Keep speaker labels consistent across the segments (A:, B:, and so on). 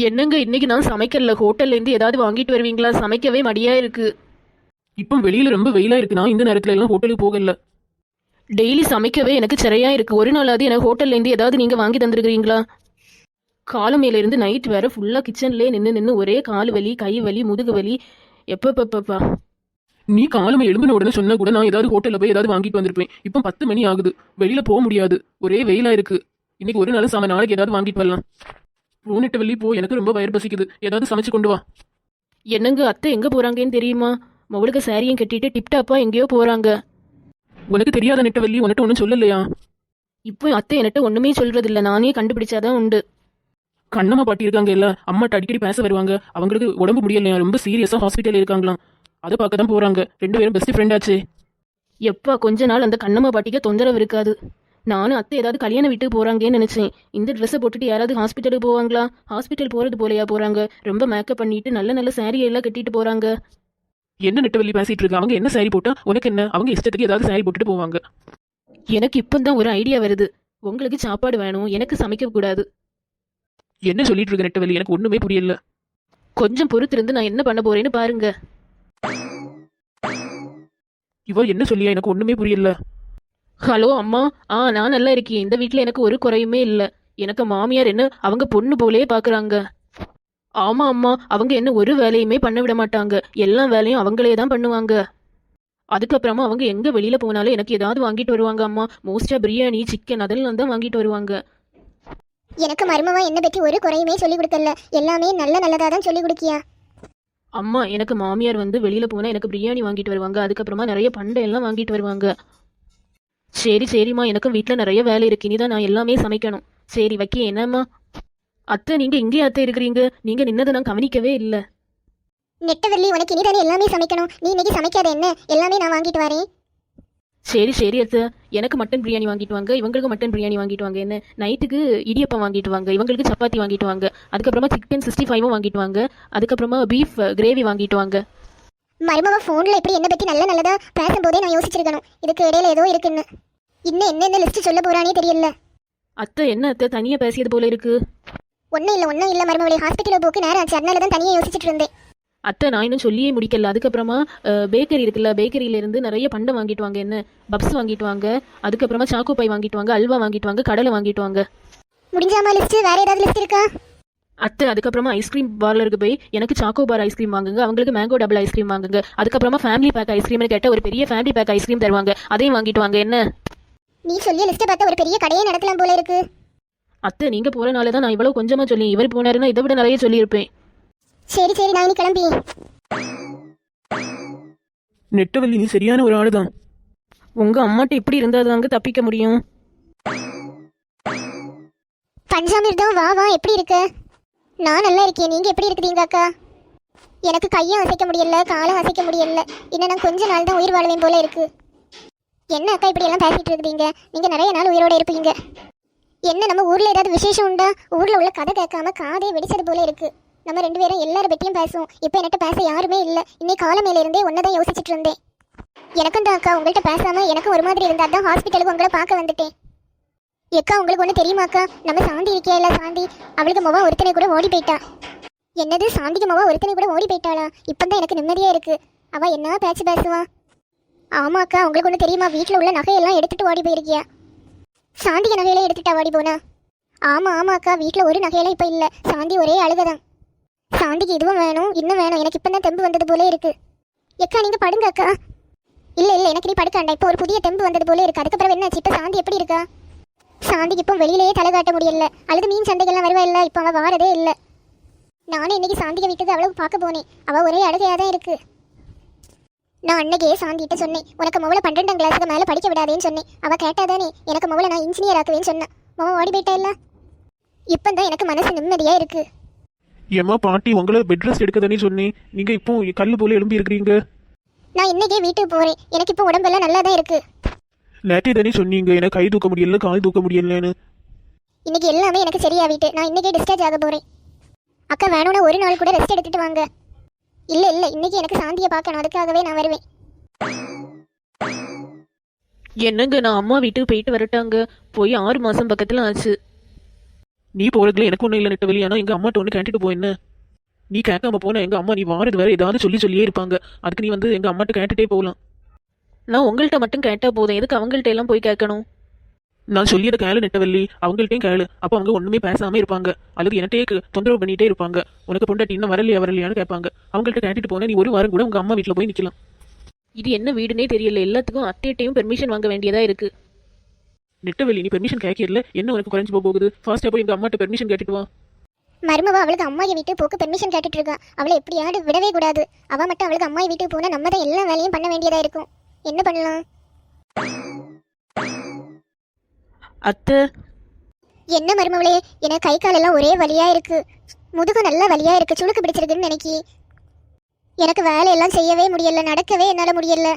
A: என்னங்க இன்னைக்கு நான் சமைக்கல, ஹோட்டல்ல இருந்து ஏதாவது வாங்கிட்டு வருவீங்களா? சமைக்கவே மடியா இருக்கு.
B: இப்போ வெளியில ரொம்ப வெயிலா இருக்கு. நான் இந்த நேரத்துல எல்லாம் ஹோட்டலுக்கு போகல.
A: டெய்லி சமைக்கவே எனக்கு சரியா இருக்கு. ஒரு நாளாவது எனக்கு ஹோட்டல்ல இருந்து ஏதாவது நீங்க வாங்கி தந்துருக்கீங்களா? காலமையில இருந்து நைட் வேற ஃபுல்லா கிச்சன்லயே நின்று நின்று ஒரே கால் வலி, கை வலி, முதுகு வலி. எப்பப்பப்பா.
B: நீ காலமே எழும்பின உடனே சொன்னா கூட நான் ஏதாவது ஹோட்டல்ல போய் ஏதாவது வாங்கிட்டு வந்திருப்பேன். இப்போ 10 மணி ஆகுது, வெளியில போக முடியாது, ஒரே வெயிலா இருக்கு. இன்னைக்கு ஒரு நாள் நாளைக்கு ஏதாவது வாங்கிட்டு வரலாம். போனிட்ட வெளியே போ, எனக்கு ரொம்ப வயிறு பசிக்குது, ஏதாவது சமைச்சு கொண்டு வா.
A: என்னங்க அத்தை எங்க போறாங்கன்னு தெரியுமா? மொபைலுக்கு சாரியும் கட்டிட்டு டிப்டாப்பா எங்கேயோ போறாங்க.
B: உனக்கு தெரியாத நெட்டவள்ளி, உன்கிட்ட ஒன்றும் சொல்லலையா?
A: இப்போ அத்தை என்கிட்ட ஒண்ணுமே சொல்றது இல்ல, நானே கண்டுபிடிச்சாதான் உண்டு.
B: கண்ணம்மா பாட்டி இருக்காங்க இல்ல, அம்மாட்ட அடிக்கடி பேச வருவாங்க. அவங்களுக்கு உடம்பு முடியலையா, ரொம்ப சீரியஸா ஹாஸ்பிட்டல் இருக்காங்களாம். அதை பார்க்க தான் போறாங்க. 2 பேரும் பெஸ்ட் ஃப்ரெண்ட் ஆச்சு.
A: எப்பா கொஞ்ச நாள் அந்த கண்ணம்மா பாட்டிக்கு தொந்தரவு இருக்காது. நானும் அத்தை ஏதாவது கல்யாண வீட்டுக்கு போறாங்கன்னு நினைச்சேன். இந்த ட்ரெஸ்ஸை போட்டுட்டு யாராவது ஹாஸ்பிட்டலுக்கு போவாங்களா? ஹாஸ்பிட்டல் போறது போலையா போறாங்க. ரொம்ப மேக்கப் பண்ணிட்டு நல்ல நல்ல சாரி எல்லாம் கட்டிட்டு போறாங்க.
B: என்ன நெட்டவள்ளி பேசிட்டு இருக்க? அவங்க என்ன சாரி போட்டா உனக்கு என்ன? அவங்க இஷ்டத்துக்கு ஏதாவது சாரி போட்டுட்டு போவாங்க.
A: எனக்கு இப்பதான் ஒரு ஐடியா வருது. உங்களுக்கு சாப்பாடு வேணும், எனக்கு சமைக்க கூடாது.
B: என்ன சொல்லிட்டு இருக்க நெட்டவள்ளி? எனக்கு ஒண்ணுமே புரியல.
A: கொஞ்சம் பொறுத்திருந்து நான் என்ன பண்ண போறேன்னு பாருங்க.
B: இவ என்ன சொல்லியா? எனக்கு ஒண்ணுமே புரியல.
A: ஹலோ அம்மா. நான் நல்லா இருக்கேன். இந்த வீட்டில் எனக்கு ஒரு குறையுமே இல்லை. எனக்கு மாமியார் என்ன அவங்க பொண்ணு போலே பார்க்குறாங்க. ஆமா அம்மா, அவங்க என்ன ஒரு வேலையுமே பண்ண விட மாட்டாங்க. எல்லா வேலையும் அவங்களே தான் பண்ணுவாங்க. அதுக்கப்புறமா அவங்க எங்க வெளியில போனாலும் எனக்கு ஏதாவது வாங்கிட்டு வருவாங்க அம்மா. மோஸ்டா பிரியாணி, சிக்கன் அதெல்லாம் தான் வாங்கிட்டு வருவாங்க.
C: எனக்கு மருமவா என்ன பற்றி ஒரு குறையுமே சொல்லி கொடுக்கல. எல்லாமே நல்லதா தான் சொல்லி கொடுக்கியா?
A: அம்மா எனக்கு மாமியார் வந்து வெளியில போனா எனக்கு பிரியாணி வாங்கிட்டு வருவாங்க. அதுக்கப்புறமா நிறைய பண்டை எல்லாம் வாங்கிட்டு வருவாங்க. சரி சரிம்மா, எனக்கும் வீட்டில் நிறைய வேலை இருக்கு. இனிதான் நான் எல்லாமே சமைக்கணும். சரி வைக்க. என்னம்மா அத்தை, நீங்க இங்கேயே அத்தை இருக்கிறீங்க? நீங்க நின்னதை நான் கவனிக்கவே இல்லை.
C: நெட்டவள்ளி, உனக்கு இனிதானே எல்லாமே சமைக்கணும். நீ இன்னைக்கு சமைக்காத என்ன? எல்லாமே நான் வாங்கிட்டு வரேன்.
A: சரி சரி அத்தை, எனக்கு மட்டன் பிரியாணி வாங்கிட்டு வாங்க, இவங்களுக்கு மட்டன் பிரியாணி வாங்கிட்டு வாங்க. என்ன நைட்டுக்கு இடியப்பம் வாங்கிட்டு வாங்க, இவங்களுக்கு சப்பாத்தி வாங்கிட்டு வாங்க. அதுக்கப்புறமா சிக்கன் 65 வாங்கிட்டு வாங்க. அதுக்கப்புறமா பீஃப் கிரேவி வாங்கிட்டு வாங்க.
C: மருமவா ஃபோனில் இப்படி என்ன பற்றி நல்லதா பேசும்போதே நான் யோசிச்சிருக்கணும். இதுக்கு இடையில ஏதோ இருக்குன்னு. இன்னும் என்னென்ன லிஸ்ட் சொல்ல போறானே தெரியல.
A: அத்தை என்ன அத்தை தனியா பேசியது போல இருக்கு?
C: ஒன்றும் இல்லை மருமவளே, ஹாஸ்பிட்டலில் போக்கு நேரம் ஆச்சு, அதனால தான் தனியாக யோசிச்சுட்டு இருந்தேன்.
A: அத்தை நான் இன்னும் சொல்லியே முடிக்கல. அதுக்கப்புறமா பேக்கரி இருக்குல்ல, பேக்கரியிலேருந்து நிறைய பண்டை வாங்கிட்டு வாங்க. என்ன பப்ஸ் வாங்கிட்டு வாங்க. அதுக்கப்புறமா சாக்கோ பை வாங்கிட்டு வாங்க, அல்வா வாங்கிட்டு வாங்க, கடலை வாங்கிட்டு வாங்க.
C: முடிஞ்சாமா லிஸ்ட்? வேற ஏதாவது லிஸ்ட் இருக்கா?
A: அத்தை அதுக்கப்புறமா ஐஸ்கிரீம் பார்லருக்கு போய் எனக்கு சாக்கோ பார் ஐஸ்கிரீம் வாங்குங்க, அவங்களுக்கு மேங்கோ டபுள் ஐஸ்கிரீம் வாங்குங்க. அதுக்கப்புறமா ஃபேமிலி பேக் ஐஸ்கிரீம்னு கேட்டால் ஒரு பெரிய ஃபேமிலி பேக் ஐஸ்கிரீம் தருவாங்க, அதையும் வாங்கிட்டு வாங்க. என்ன
C: நீ சொல்லிய லிஸ்ட்டை பார்த்தா ஒரு பெரிய கடையே நடத்தலாம் போல இருக்கு.
A: அத்தை நீங்க போறனால தான் நான் இவ்வளவு கொஞ்சமா சொல்லி, இவர் போனாருன்னா இதை விட நிறைய சொல்லியிருப்பேன்.
C: சரி நான் இனி கிளம்பி.
B: நெட்டவள்ளி, நீ சரியான ஒரு ஆளுதான்.
A: உங்க அம்மாட்ட இப்படி இருந்தாதாங்க தப்பிக்க முடியும்.
C: பஞ்சாமிர்தம், வா எப்படி இருக்க? நான் நல்லா இருக்கேன். நீங்க எப்படி இருக்கிறீங்க அக்கா? எனக்கு கையும் அசைக்க முடியல, காலும் அசைக்க முடியல. இன்னும் நான் கொஞ்ச நாள் தான் உயிர் வாழுவேன் போல இருக்கு. என்ன அக்கா இப்படி எல்லாம் பேசிட்டு இருக்கிறீங்க? நீங்க நிறைய நாள் உயிரோட இருப்பீங்க. என்ன நம்ம ஊர்ல ஏதாவது விசேஷம் உண்டா? ஊர்ல உள்ள கதை கேட்காம காதே வெடிச்சது போல இருக்கு. நம்ம 2 பேரும் எல்லார பற்றியும் பேசுவோம். இப்போ என்கிட்ட பேச யாருமே இல்லை. இன்னைக்கு காலமேல இருந்தே ஒன்னதான் யோசிச்சுட்டு இருந்தேன். எனக்கும் தான் அக்கா, உங்கள்கிட்ட பேசாம எனக்கு ஒரு மாதிரி இருந்தா தான் ஹாஸ்பிட்டலுக்கு உங்களை பார்க்க வந்துட்டேன். எக்கா உங்களுக்கு ஒன்று தெரியுமாக்கா? நம்ம சாந்தி இருக்கியா இல்ல, சாந்தி அவளுக்கு மொவா ஒருத்தனை கூட ஓடி போயிட்டா. என்னது, சாந்திக்கு மொவா ஒருத்தனை கூட ஓடி போயிட்டாளா? இப்பதான் எனக்கு நிம்மதியா இருக்கு. அவ என்ன பேச்சு பேசுவா? ஆமாக்கா, உங்களுக்கு ஒன்று தெரியுமா? வீட்டில் உள்ள நகையெல்லாம் எடுத்துட்டு ஓடி போயிருக்கியா? சாந்திக்கு நகையெல்லாம் எடுத்துட்டா ஓடி போனா? ஆமாக்கா, வீட்டில் ஒரு நகையெல்லாம் இப்போ இல்லை. சாந்தி ஒரே அழுகதான். சாந்திக்கு இதுவும் வேணும், இன்னும் வேணும். எனக்கு இப்போ தான் தெம்பு வந்தது போல இருக்கு. எக்கா நீங்க படுங்க அக்கா. இல்லை எனக்கு நீ படுக்காண்டா. இப்போ ஒரு புதிய தெம்பு வந்தது போல இருக்கு. அதுக்கப்புறம் என்னாச்சு? இப்போ சாந்தி எப்படி இருக்கா? சாந்திக்கு இப்போ வெளியிலேயே தலை காட்ட முடியல. அழுது மீன் சந்தைகள்லாம் வருவா இல்லை, இப்போ அவள் வாரதே இல்லை. நானும் இன்னைக்கு சாந்திக வீட்டுக்கு அவ்வளவு பார்க்க போனேன். அவள் ஒரே அழுகையாக தான் இருக்கு. நான் அன்னைக்கே சாந்திகிட்ட சொன்னேன், உனக்கு மொவளை 12ஆம் கிளாஸுக்கு மேலே படிக்க விடாதேன்னு சொன்னேன். அவள் கேட்டாதானே எனக்கு மொவளை நான் இன்ஜினியர் ஆக்குவேன்னு சொன்னேன். மொவ ஓடி போயிட்டா இல்லை. இப்போ தான் எனக்கு மனசு நிம்மதியாக இருக்கு.
B: ஏமா பாட்டி, உங்களை பெட் ரெஸ்ட் எடுக்க தானே சொன்னேன். நீங்க இப்போ கல்லு போல எழும்பி இருக்கிறீங்க.
C: நான் இன்னைக்கே வீட்டுக்கு போறேன். எனக்கு இப்போ உடம்பெல்லாம் நல்லா தான் இருக்கு.
B: நேற்றே தானே சொன்னீங்க எனக்கு கை தூக்க முடியல, கால் தூக்க முடியலன்னு.
C: இன்னைக்கு எல்லாமே எனக்கு சரியாவிட்டு நான் இன்னைக்கே டிஸ்சார்ஜ் ஆக போறேன். அக்கா வேணும்னா ஒரு நாள் கூட ரெஸ்ட் எடுத்துட்டு வாங்க. இல்லை இன்னைக்கு எனக்கு சாந்தியை பார்க்கணும், அதுக்காகவே நான் வருவேன்.
A: என்னங்க நான் அம்மா வீட்டுக்கு போயிட்டு வரட்டாங்க. போய் 6 மாசம் பக்கத்துல ஆச்சு.
B: நீ போறதுல எனக்கு ஒன்றும் இல்லை நெட்டவெளி. ஆனால் எங்கள் அம்மாட்ட ஒன்று கேட்டுட்டு போ என்ன. நீ கேட்காம போன எங்கள் அம்மா நீ வாரது வேற ஏதாவது சொல்லியே இருப்பாங்க. அதுக்கு நீ வந்து எங்கள் அம்மாட்ட கேட்டுட்டே போகலாம்.
A: நான் உங்கள்கிட்ட மட்டும் கேட்டால் போதும், எதுக்கு அவங்கள்ட்ட எல்லாம் போய் கேட்கணும்?
B: நான் சொல்லியதை கேளு நெட்டவெள்ளி, அவங்கள்ட்டையும் கேளு. அப்போ அவங்க ஒன்றுமே பேசாமல் இருப்பாங்க, அல்லது என்னட்டே தொந்தரவு பண்ணிகிட்டே இருப்பாங்க. உனக்கு பொண்டாட்டி இன்னும் வரலையான்னு கேட்பாங்க. அவங்கள்ட்ட கேட்டுட்டு போனால் நீ ஒரு வாரம் கூட உங்கள் அம்மா வீட்டில் போய் நிற்கலாம்.
A: இது என்ன வீடுனே தெரியல, எல்லாத்துக்கும் அத்தையிட்டையும் பெர்மிஷன் வாங்க வேண்டியதாக இருக்குது.
B: நெட்டவெளி நீ பெர்மிஷன் கேட்கல, என்ன உனக்கு குறைஞ்சி போகுது? ஃபாஸ்ட்டாக போய் எங்கள் அம்மாட்ட பெர்மிஷன் கேட்டுட்டு வா.
C: மருமவா அவளுக்கு அம்மாயை வீட்டு போக்கு பெர்மிஷன் கேட்டுட்டு இருக்கா. அவளை எப்படியாவது விடவே கூடாது. அவ மட்டும் அவளுக்கு அம்மாயை வீட்டுக்கு போனால் நம்ம தான் எல்லா வேலையும் பண்ண வேண்டியதா இருக்கும். என்ன பண்ணலாம்?
A: அத்தை,
C: என்ன மருமவளே, எனக்கு கை காலெல்லாம் ஒரே வலியா இருக்கு, முதுகு நல்லா வலியா இருக்கு, சுளுக்கு பிடிச்சிருக்குன்னு நினைக்கி. எனக்கு வேலையெல்லாம் செய்யவே முடியல, நடக்கவே என்னால முடியல.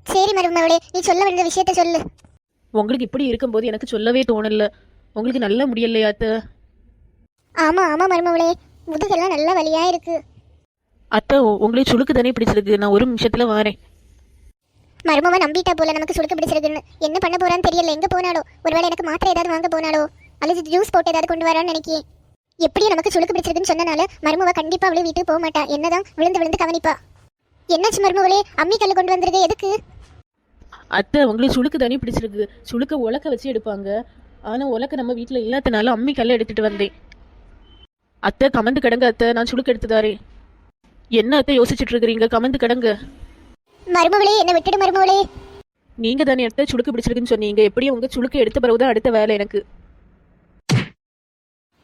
C: சரி மருமவளே, நீ சொல்ல வேண்டிய விஷயத்த சொல்லு.
A: உங்களுக்கு இப்படி இருக்கும்போது எனக்கு சொல்லவே தோணல. உங்களுக்கு நல்ல முடியலையா அத்தை?
C: ஆமா ஆமா மருமவளே, முதுகெல்லாம் நல்லா வலியா இருக்கு.
A: அத்தை, உங்களுக்கு சுளுக்கு தானே பிடிச்சிருக்கு, நான் ஒரு நிமிஷத்தில் வரேன்.
C: மருமவ நம்பிட்டா போல நமக்கு சுளுக்கு பிடிச்சிருக்குன்னு. என்ன பண்ண போறான்னு தெரியல. எங்க போனாலோ, ஒருவேளை எனக்கு மாத்திரை ஏதாவது வாங்க போனாலோ, அல்லது ஜூஸ் போட்டு ஏதாவது கொண்டு வரான்னு நினைக்கி. எப்படியும் நமக்கு சுளுக்கு பிடிச்சிருக்குன்னு சொன்னனால மருமவ கண்டிப்பா அவளை வீட்டுக்கு போக மாட்டா. என்னதான் விழுந்து விழுந்து கவனிப்பா. என்னாச்சு மருமவளே, அம்மி கல்லு கொண்டு வந்திருக்கு, எதுக்கு?
A: அத்தை, உங்களுக்கு சுளுக்கு தானே பிடிச்சிருக்கு, சுளுக்க உலக்க வச்சு எடுப்பாங்க. ஆனால் உலக்க நம்ம வீட்டில் இல்லாதனால அம்மி கல்லை எடுத்துட்டு வந்தேன். அத்தை கமந்து கிடங்க அத்தை, நான் சுளுக்கு எடுத்துதாரே. என்ன அத்தை யோசிச்சுட்டு இருக்கிறீங்க? கமந்து கிடங்க.
C: மருமவளே, என்ன விட்டுடு மருமவளே.
A: நீங்க தானே அத்தை சுளுக்கு பிடிச்சிருக்குன்னு சொன்னீங்க. எப்படியும் உங்க சுளுக்கு எடுத்த பிறகுதான் அடுத்த வேலை எனக்கு.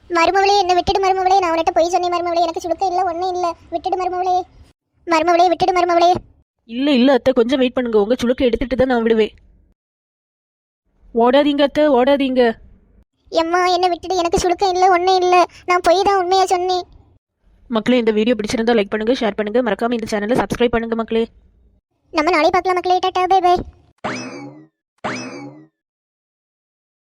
C: மருமவளே, என்ன விட்டுடு மருமவளே. நான் உன்கிட்ட போய் சொன்னேன் மருமவளே, எனக்கு சுளுக்க இல்ல, ஒன்னும் இல்ல. விட்டுடு மருமவளே. மருமவளே, விட்டுடு மருமவளே.
A: இல்ல அத்தை, கொஞ்சம் வெயிட் பண்ணுங்க. உங்க சுளுக்கு எடுத்துட்டு தான் நான் விடுவேன். ஓடாதீங்க அத்தை, ஓடாதீங்க.
C: எம்மா, என்ன விட்டுடு, எனக்கு சுளுக்க இல்ல, ஒன்னும் இல்ல. நான் போய் தான் உண்மையா சொன்னேன்.
A: மக்களே, இந்த வீடியோ பிடிச்சிருந்தா லைக் பண்ணுங்க, ஷேர் பண்ணுங்க, மறக்காம இந்த சேனலை சப்ஸ்கிரைப் பண்ணுங்க மக்களே.
C: நம்ம நாளை பார்க்கலாம் மக்களே. டாடா, பை பை.